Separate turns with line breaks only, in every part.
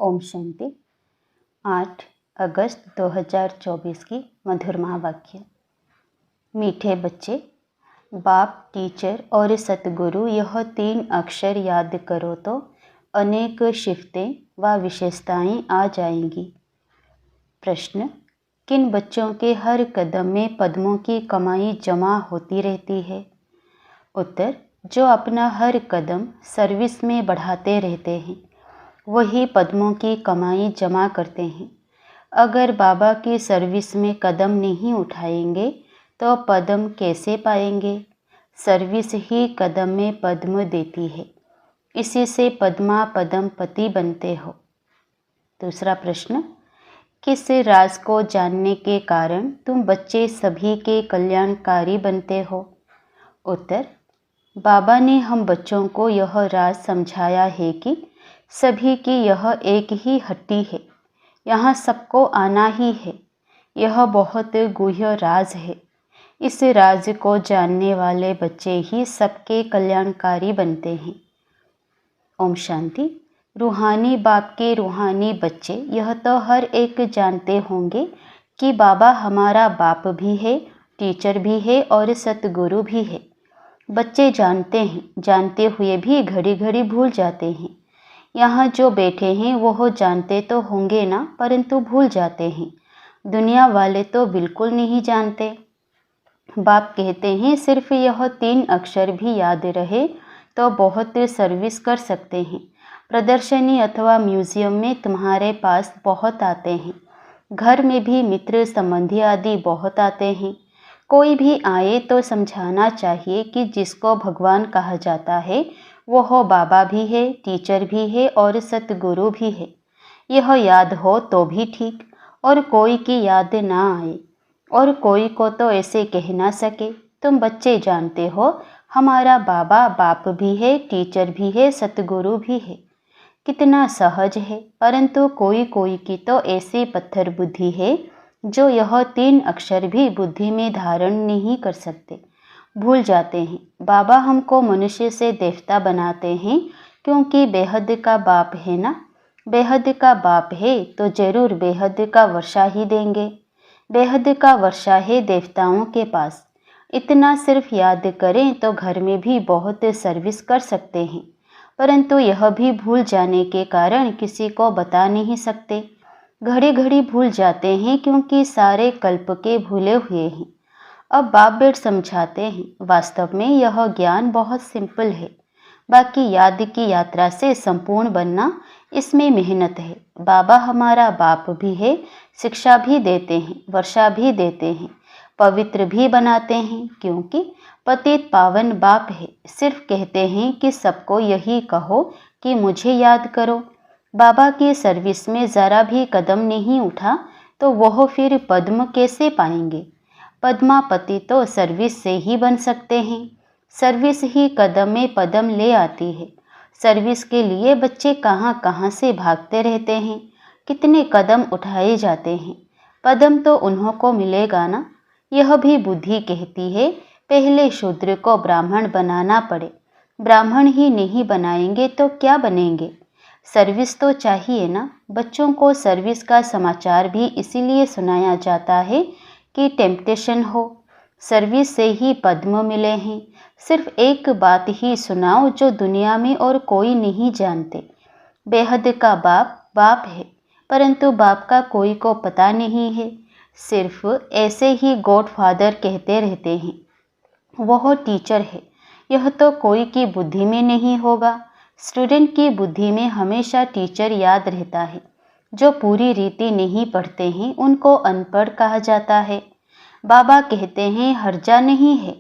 ओम शांति। 8 अगस्त 2024 की मधुर महावाक्य। मीठे बच्चे, बाप, टीचर और सतगुरु यह 3 अक्षर याद करो तो अनेक शिफ्तें व विशेषताएं आ जाएंगी। प्रश्न: किन बच्चों के हर कदम में पद्मों की कमाई जमा होती रहती है? उत्तर: जो अपना हर कदम सर्विस में बढ़ाते रहते हैं वही पद्मों की कमाई जमा करते हैं। अगर बाबा की सर्विस में कदम नहीं उठाएंगे तो पद्म कैसे पाएंगे? सर्विस ही कदम में पद्म देती है, इसी से पद्मा पद्म पति बनते हो। दूसरा प्रश्न: किस राज को जानने के कारण तुम बच्चे सभी के कल्याणकारी बनते हो? उत्तर: बाबा ने हम बच्चों को यह राज समझाया है कि सभी की यह एक ही हट्टी है, यहाँ सबको आना ही है। यह बहुत गुह्य राज है। इस राज को जानने वाले बच्चे ही सबके कल्याणकारी बनते हैं। ओम शांति। रूहानी बाप के रूहानी बच्चे यह तो हर एक जानते होंगे कि बाबा हमारा बाप भी है, टीचर भी है और सतगुरु भी है। बच्चे जानते हैं, जानते हुए भी घड़ी घड़ी भूल जाते हैं। यहाँ जो बैठे हैं वो जानते तो होंगे ना, परंतु भूल जाते हैं। दुनिया वाले तो बिल्कुल नहीं जानते। बाप कहते हैं सिर्फ यह 3 अक्षर भी याद रहे तो बहुत सर्विस कर सकते हैं। प्रदर्शनी अथवा म्यूजियम में तुम्हारे पास बहुत आते हैं, घर में भी मित्र संबंधी आदि बहुत आते हैं। कोई भी आए तो समझाना चाहिए कि जिसको भगवान कहा जाता है वो बाबा भी है, टीचर भी है और सतगुरु भी है। यह याद हो तो भी ठीक, और कोई की याद ना आए और कोई को तो ऐसे कह ना सके। तुम बच्चे जानते हो हमारा बाबा बाप भी है, टीचर भी है, सतगुरु भी है। कितना सहज है, परंतु कोई कोई की तो ऐसी पत्थर बुद्धि है जो यह 3 अक्षर भी बुद्धि में धारण नहीं कर सकते, भूल जाते हैं। बाबा हमको मनुष्य से देवता बनाते हैं क्योंकि बेहद का बाप है ना। बेहद का बाप है तो जरूर बेहद का वर्षा ही देंगे। बेहद का वर्षा है देवताओं के पास। इतना सिर्फ याद करें तो घर में भी बहुत सर्विस कर सकते हैं, परंतु यह भी भूल जाने के कारण किसी को बता नहीं सकते। घड़ी घड़ी भूल जाते हैं क्योंकि सारे कल्प के भूले हुए हैं। अब बाप बेट समझाते हैं वास्तव में यह ज्ञान बहुत सिंपल है, बाकी याद की यात्रा से संपूर्ण बनना इसमें मेहनत है। बाबा हमारा बाप भी है, शिक्षा भी देते हैं, वर्षा भी देते हैं, पवित्र भी बनाते हैं क्योंकि पतित पावन बाप है। सिर्फ कहते हैं कि सबको यही कहो कि मुझे याद करो। बाबा की सर्विस में ज़रा भी कदम नहीं उठा तो वह फिर पद्म कैसे पाएंगे? पद्मापति तो सर्विस से ही बन सकते हैं। सर्विस ही कदम में पदम ले आती है। सर्विस के लिए बच्चे कहाँ कहाँ से भागते रहते हैं, कितने कदम उठाए जाते हैं। पदम तो उन्हों को मिलेगा ना। यह भी बुद्धि कहती है पहले शूद्र को ब्राह्मण बनाना पड़े। ब्राह्मण ही नहीं बनाएंगे तो क्या बनेंगे? सर्विस तो चाहिए ना। बच्चों को सर्विस का समाचार भी इसीलिए सुनाया जाता है कि टेम्पटेशन हो। सर्विस से ही पद्म मिले हैं। सिर्फ एक बात ही सुनाओ जो दुनिया में और कोई नहीं जानते। बेहद का बाप बाप है, परंतु बाप का कोई को पता नहीं है। सिर्फ ऐसे ही गॉड फादर कहते रहते हैं। वह टीचर है, यह तो कोई की बुद्धि में नहीं होगा। स्टूडेंट की बुद्धि में हमेशा टीचर याद रहता है। जो पूरी रीति नहीं पढ़ते हैं उनको अनपढ़ कहा जाता है। बाबा कहते हैं हर्जा नहीं है,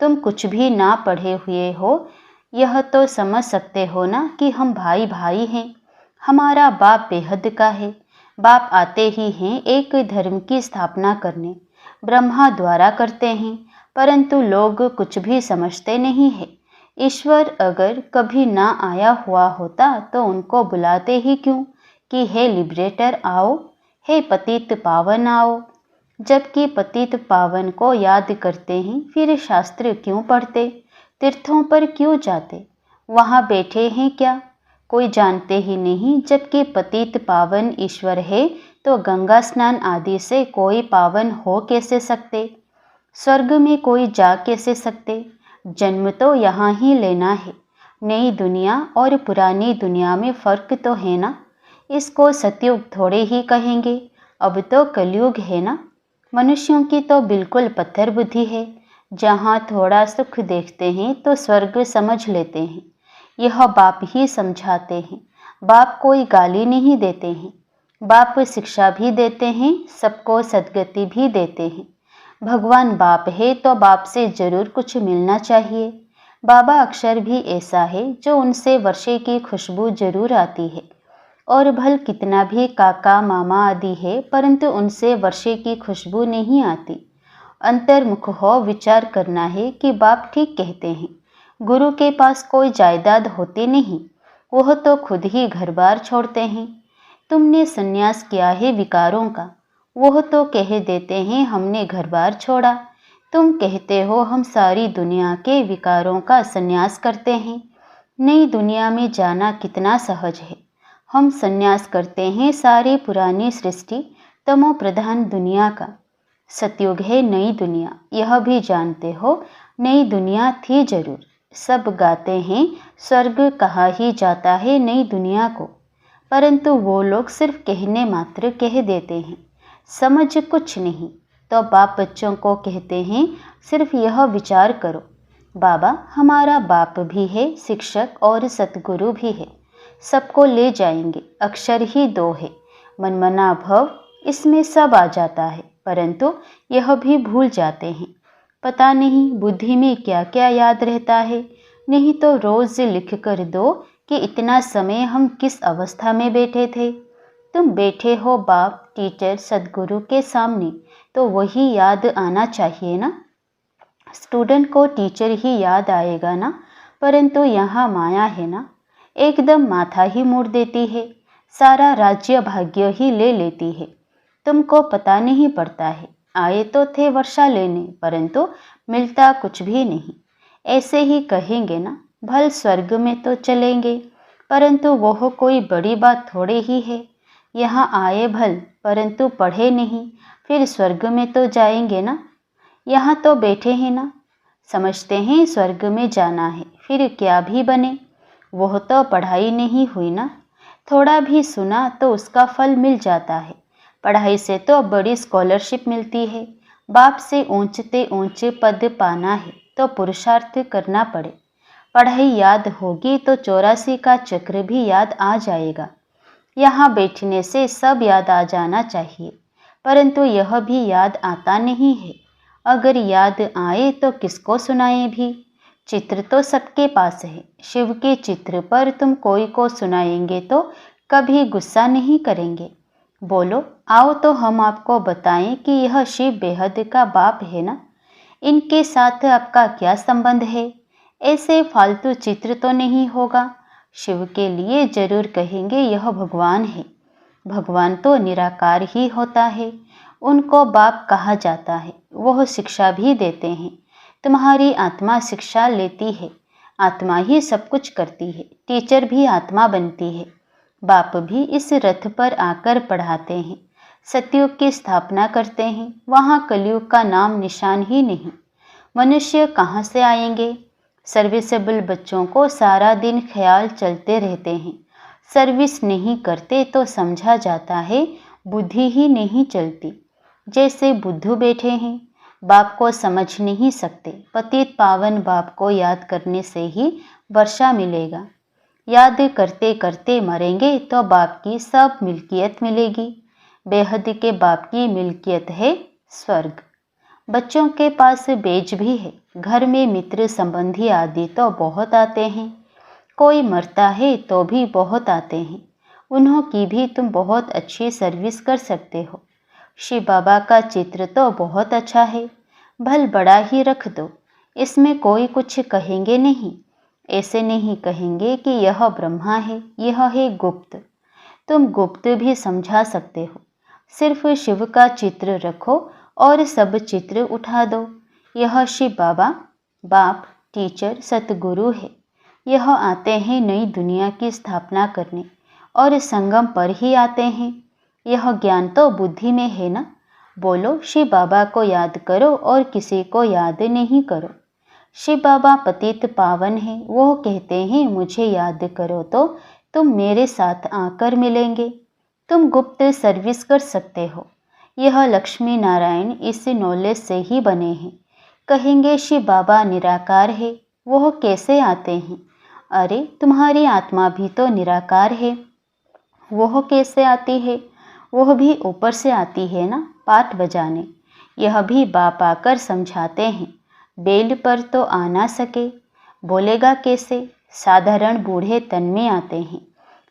तुम कुछ भी ना पढ़े हुए हो। यह तो समझ सकते हो ना कि हम भाई भाई हैं। हमारा बाप बेहद का है। बाप आते ही हैं एक धर्म की स्थापना करने, ब्रह्मा द्वारा करते हैं, परंतु लोग कुछ भी समझते नहीं है। ईश्वर अगर कभी ना आया हुआ होता तो उनको बुलाते ही क्यों कि हे लिबरेटर आओ, हे पतित पावन आओ। जबकि पतित पावन को याद करते हैं फिर शास्त्र क्यों पढ़ते, तीर्थों पर क्यों जाते? वहाँ बैठे हैं क्या? कोई जानते ही नहीं, जबकि पतित पावन ईश्वर है तो गंगा स्नान आदि से कोई पावन हो कैसे सकते, स्वर्ग में कोई जा कैसे सकते। जन्म तो यहाँ ही लेना है। नई दुनिया और पुरानी दुनिया में फर्क तो है ना। इसको सतयुग थोड़े ही कहेंगे, अब तो कलयुग है ना। मनुष्यों की तो बिल्कुल पत्थर बुद्धि है, जहाँ थोड़ा सुख देखते हैं तो स्वर्ग समझ लेते हैं। यह बाप ही समझाते हैं। बाप कोई गाली नहीं देते हैं, बाप शिक्षा भी देते हैं, सबको सद्गति भी देते हैं। भगवान बाप है तो बाप से जरूर कुछ मिलना चाहिए। बाबा अक्षर भी ऐसा है जो उनसे वर्षे की खुशबू जरूर आती है, और भल कितना भी काका मामा आदि है, परंतु उनसे वर्षे की खुशबू नहीं आती। अंतर्मुख हो विचार करना है कि बाप ठीक कहते हैं। गुरु के पास कोई जायदाद होती नहीं, वह तो खुद ही घर बार छोड़ते हैं। तुमने संन्यास किया है विकारों का, वह तो कह देते हैं हमने घर बार छोड़ा। तुम कहते हो हम सारी दुनिया के विकारों का संन्यास करते हैं। नई दुनिया में जाना कितना सहज है। हम संन्यास करते हैं सारी पुरानी सृष्टि तमो प्रधान दुनिया का। सतयुग है नई दुनिया, यह भी जानते हो। नई दुनिया थी जरूर, सब गाते हैं स्वर्ग कहा ही जाता है नई दुनिया को, परंतु वो लोग सिर्फ कहने मात्र कह देते हैं, समझ कुछ नहीं। तो बाप बच्चों को कहते हैं सिर्फ यह विचार करो, बाबा हमारा बाप भी है, शिक्षक और सतगुरु भी है, सबको ले जाएंगे। अक्षर ही दो है, मनमना भव, इसमें सब आ जाता है, परंतु यह भी भूल जाते हैं। पता नहीं बुद्धि में क्या क्या याद रहता है। नहीं तो रोज लिख कर दो कि इतना समय हम किस अवस्था में बैठे थे। तुम बैठे हो बाप टीचर सदगुरु के सामने, तो वही याद आना चाहिए ना। स्टूडेंट को टीचर ही याद आएगा ना, परंतु यहाँ माया है ना, एकदम माथा ही मोड़ देती है, सारा राज्य भाग्य ही ले लेती है। तुमको पता नहीं पड़ता है, आए तो थे वर्षा लेने, परंतु मिलता कुछ भी नहीं। ऐसे ही कहेंगे ना, भल स्वर्ग में तो चलेंगे, परंतु वह कोई बड़ी बात थोड़े ही है। यहाँ आए भल, परंतु पढ़े नहीं, फिर स्वर्ग में तो जाएंगे ना। यहाँ तो बैठे हैं ना, समझते हैं स्वर्ग में जाना है, फिर क्या भी बने। वह तो पढ़ाई नहीं हुई ना, थोड़ा भी सुना तो उसका फल मिल जाता है। पढ़ाई से तो बड़ी स्कॉलरशिप मिलती है। बाप से ऊंचते ऊंचे पद पाना है तो पुरुषार्थ करना पड़े। पढ़ाई याद होगी तो 84 का चक्र भी याद आ जाएगा। यहाँ बैठने से सब याद आ जाना चाहिए, परंतु यह भी याद आता नहीं है। अगर याद आए तो किसको सुनाए भी। चित्र तो सबके पास है, शिव के चित्र पर तुम कोई को सुनाएंगे तो कभी गुस्सा नहीं करेंगे। बोलो आओ तो हम आपको बताएं कि यह शिव बेहद का बाप है ना, इनके साथ आपका क्या संबंध है। ऐसे फालतू चित्र तो नहीं होगा। शिव के लिए जरूर कहेंगे यह भगवान है। भगवान तो निराकार ही होता है, उनको बाप कहा जाता है। वह शिक्षा भी देते हैं। तुम्हारी आत्मा शिक्षा लेती है, आत्मा ही सब कुछ करती है। टीचर भी आत्मा बनती है। बाप भी इस रथ पर आकर पढ़ाते हैं, सतयुग की स्थापना करते हैं। वहाँ कलयुग का नाम निशान ही नहीं। मनुष्य कहाँ से आएंगे। सर्विसेबल बच्चों को सारा दिन ख्याल चलते रहते हैं। सर्विस नहीं करते तो समझा जाता है बुद्धि ही नहीं चलती। जैसे बुद्धू बैठे हैं, बाप को समझ नहीं सकते। पतित पावन बाप को याद करने से ही वर्षा मिलेगा। याद करते करते मरेंगे तो बाप की सब मिल्कियत मिलेगी। बेहद के बाप की मिल्कियत है स्वर्ग। बच्चों के पास बेज भी है। घर में मित्र संबंधी आदि तो बहुत आते हैं। कोई मरता है तो भी बहुत आते हैं। उन्हों की भी तुम बहुत अच्छी सर्विस कर सकते हो। शिव बाबा का चित्र तो बहुत अच्छा है, भल बड़ा ही रख दो, इसमें कोई कुछ कहेंगे नहीं। ऐसे नहीं कहेंगे कि यह ब्रह्मा है, यह है गुप्त। तुम गुप्त भी समझा सकते हो। सिर्फ शिव का चित्र रखो और सब चित्र उठा दो। यह शिव बाबा बाप टीचर सतगुरु है। यह आते हैं नई दुनिया की स्थापना करने और संगम पर ही आते हैं। यह ज्ञान तो बुद्धि में है ना। बोलो, शिव बाबा को याद करो और किसी को याद नहीं करो। शिव बाबा पतित पावन है। वो कहते हैं मुझे याद करो तो तुम मेरे साथ आकर मिलेंगे। तुम गुप्त सर्विस कर सकते हो। यह लक्ष्मी नारायण इस नॉलेज से ही बने हैं। कहेंगे शिव बाबा निराकार है, वह कैसे आते हैं? अरे तुम्हारी आत्मा भी तो निराकार है, वह कैसे आती है? वह भी ऊपर से आती है ना, पाठ बजाने। यह भी बाप आकर समझाते हैं। बेल पर तो आ ना सके, बोलेगा कैसे? साधारण बूढ़े तन में आते हैं।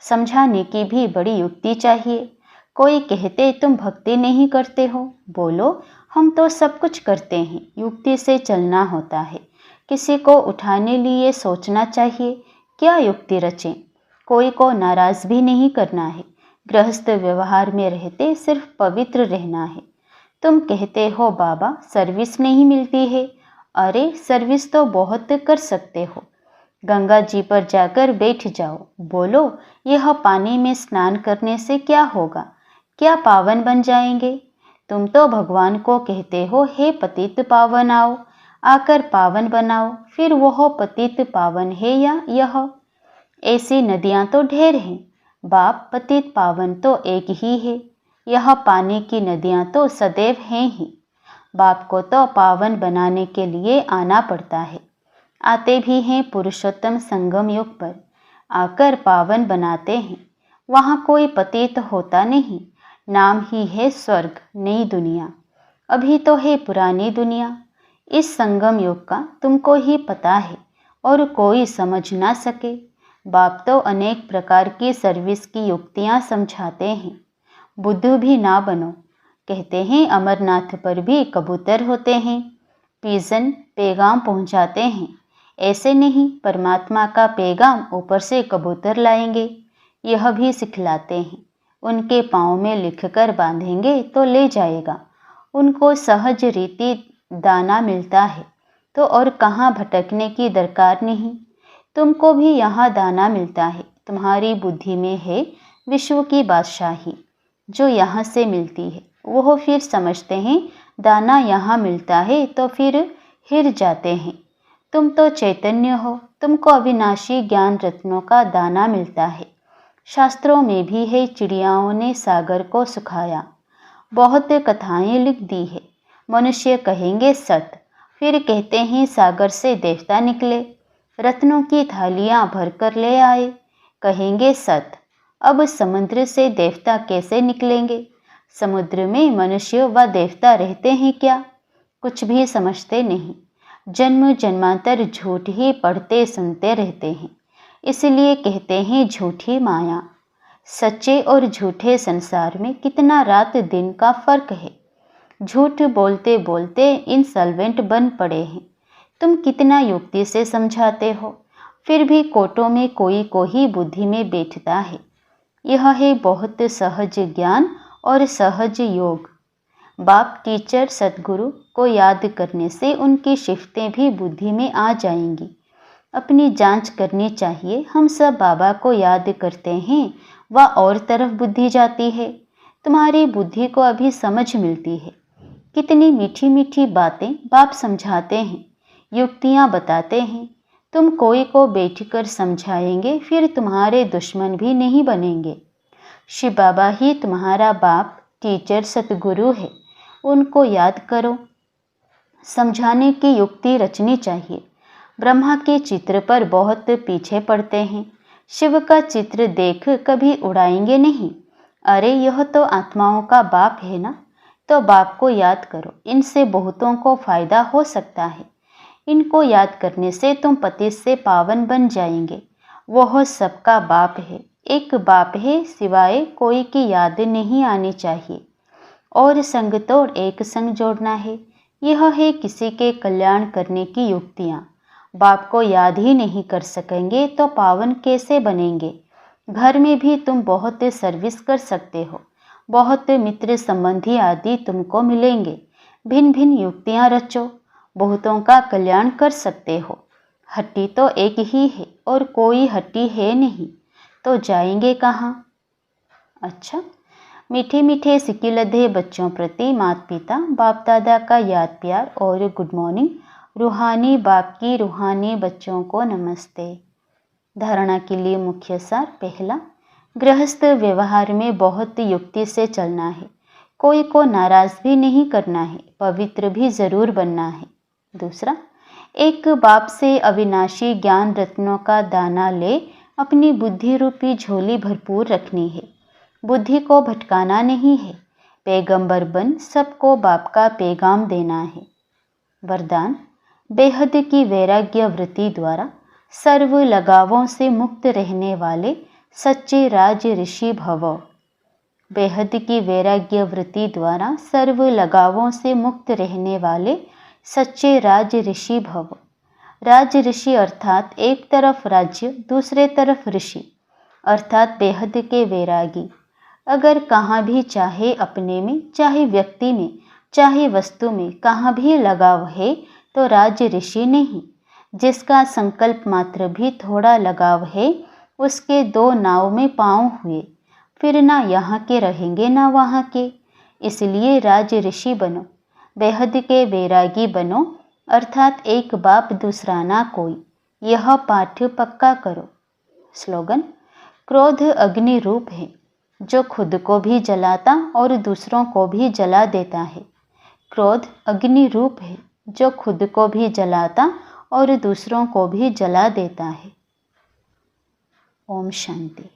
समझाने की भी बड़ी युक्ति चाहिए। कोई कहते तुम भक्ति नहीं करते हो। बोलो, हम तो सब कुछ करते हैं। युक्ति से चलना होता है। किसी को उठाने लिए सोचना चाहिए, क्या युक्ति रचें? कोई को नाराज भी नहीं करना है। गृहस्थ व्यवहार में रहते सिर्फ पवित्र रहना है। तुम कहते हो बाबा सर्विस नहीं मिलती है। अरे सर्विस तो बहुत कर सकते हो। गंगा जी पर जाकर बैठ जाओ। बोलो, यह पानी में स्नान करने से क्या होगा? क्या पावन बन जाएंगे? तुम तो भगवान को कहते हो हे पतित पावन आओ, आकर पावन बनाओ। फिर वह पतित पावन है या यह? ऐसी नदियां तो ढेर हैं। बाप पतित पावन तो एक ही है। यह पानी की नदियां तो सदैव हैं ही। बाप को तो पावन बनाने के लिए आना पड़ता है। आते भी हैं पुरुषोत्तम संगम युग पर, आकर पावन बनाते हैं। वहाँ कोई पतित होता नहीं। नाम ही है स्वर्ग, नई दुनिया। अभी तो है पुरानी दुनिया। इस संगम युग का तुमको ही पता है और कोई समझ ना सके। बाप तो अनेक प्रकार की सर्विस की युक्तियाँ समझाते हैं। बुद्धू भी ना बनो। कहते हैं अमरनाथ पर भी कबूतर होते हैं, पिजन पैगाम पहुंचाते हैं। ऐसे नहीं, परमात्मा का पैगाम ऊपर से कबूतर लाएंगे। यह भी सिखलाते हैं। उनके पाँव में लिखकर बांधेंगे तो ले जाएगा। उनको सहज रीति दाना मिलता है तो और कहाँ भटकने की दरकार नहीं। तुमको भी यहाँ दाना मिलता है। तुम्हारी बुद्धि में है विश्व की बादशाही जो यहाँ से मिलती है। वह फिर समझते हैं दाना यहाँ मिलता है तो फिर हिर जाते हैं। तुम तो चैतन्य हो, तुमको अविनाशी ज्ञान रत्नों का दाना मिलता है। शास्त्रों में भी है चिड़ियाओं ने सागर को सुखाया। बहुत कथाएं लिख दी है। मनुष्य कहेंगे सत, फिर कहते हैं सागर से देवता निकले, रत्नों की थालियां भरकर ले आए। कहेंगे सत। अब समुद्र से देवता कैसे निकलेंगे? समुद्र में मनुष्य व देवता रहते हैं क्या? कुछ भी समझते नहीं। जन्म जन्मांतर झूठ ही पढ़ते सुनते रहते हैं। इसलिए कहते हैं झूठी माया। सच्चे और झूठे संसार में कितना रात दिन का फर्क है। झूठ बोलते बोलते इंसॉल्वेंट बन पड़े हैं। तुम कितना युक्ति से समझाते हो, फिर भी कोटों में कोई ही बुद्धि में बैठता है। यह है बहुत सहज ज्ञान और सहज योग। बाप टीचर सतगुरु को याद करने से उनकी शिफ्तें भी बुद्धि में आ जाएंगी। अपनी जांच करनी चाहिए। हम सब बाबा को याद करते हैं व और तरफ बुद्धि जाती है। तुम्हारी बुद्धि को अभी समझ मिलती है। कितनी मीठी मीठी बातें बाप समझाते हैं, युक्तियाँ बताते हैं। तुम कोई को बैठकर समझाएंगे फिर तुम्हारे दुश्मन भी नहीं बनेंगे। शिव बाबा ही तुम्हारा बाप टीचर सतगुरु है। उनको याद करो। समझाने की युक्ति रचनी चाहिए। ब्रह्मा के चित्र पर बहुत पीछे पड़ते हैं। शिव का चित्र देख कभी उड़ाएंगे नहीं। अरे यह तो आत्माओं का बाप है ना, तो बाप को याद करो। इनसे बहुतों को फायदा हो सकता है। इनको याद करने से तुम पति से पावन बन जाएंगे। वह सबका बाप है। एक बाप है, सिवाय कोई की याद नहीं आनी चाहिए। और संग तोड़ एक संग जोड़ना है। यह है किसी के कल्याण करने की युक्तियाँ। बाप को याद ही नहीं कर सकेंगे तो पावन कैसे बनेंगे? घर में भी तुम बहुत सर्विस कर सकते हो। बहुत मित्र संबंधी आदि तुमको मिलेंगे। भिन्न भिन्न युक्तियाँ रचो, बहुतों का कल्याण कर सकते हो। हट्टी तो एक ही है। और कोई हट्टी है नहीं, तो जाएंगे कहाँ। अच्छा, मीठे मीठे सिक्के लदे बच्चों प्रति माता पिता बाप दादा का याद प्यार और गुड मॉर्निंग। रूहानी बाप की रूहानी बच्चों को नमस्ते। धारणा के लिए मुख्य सार। पहला, गृहस्थ व्यवहार में बहुत युक्ति से चलना है, कोई को नाराज भी नहीं करना है, पवित्र भी जरूर बनना है। दूसरा, एक बाप से अविनाशी ज्ञान रत्नों का दाना ले अपनी बुद्धि रूपी झोली भरपूर रखनी है, बुद्धि को भटकाना नहीं है, पैगंबर बन सबको बाप का पैगाम देना है। वरदान, बेहद की वैराग्य वृत्ति द्वारा सर्व लगावों से मुक्त रहने वाले सच्चे राज ऋषि भव। बेहद की वैराग्य वृत्ति द्वारा सर्व लगावों से मुक्त रहने वाले सच्चे राज ऋषि भव। राज ऋषि अर्थात एक तरफ राज्य, दूसरे तरफ ऋषि अर्थात बेहद के वैरागी। अगर कहाँ भी, चाहे अपने में, चाहे व्यक्ति में, चाहे वस्तु में, कहाँ भी लगाव है तो राज ऋषि नहीं। जिसका संकल्प मात्र भी थोड़ा लगाव है, उसके दो नाव में पांव हुए, फिर ना यहाँ के रहेंगे ना वहाँ के। इसलिए राज ऋषि बनो, बेहद के वैरागी बनो, अर्थात एक बाप दूसरा ना कोई। यह पाठ पक्का करो। स्लोगन, क्रोध अग्नि रूप है जो खुद को भी जलाता और दूसरों को भी जला देता है। क्रोध अग्नि रूप है जो खुद को भी जलाता और दूसरों को भी जला देता है। ओम शांति।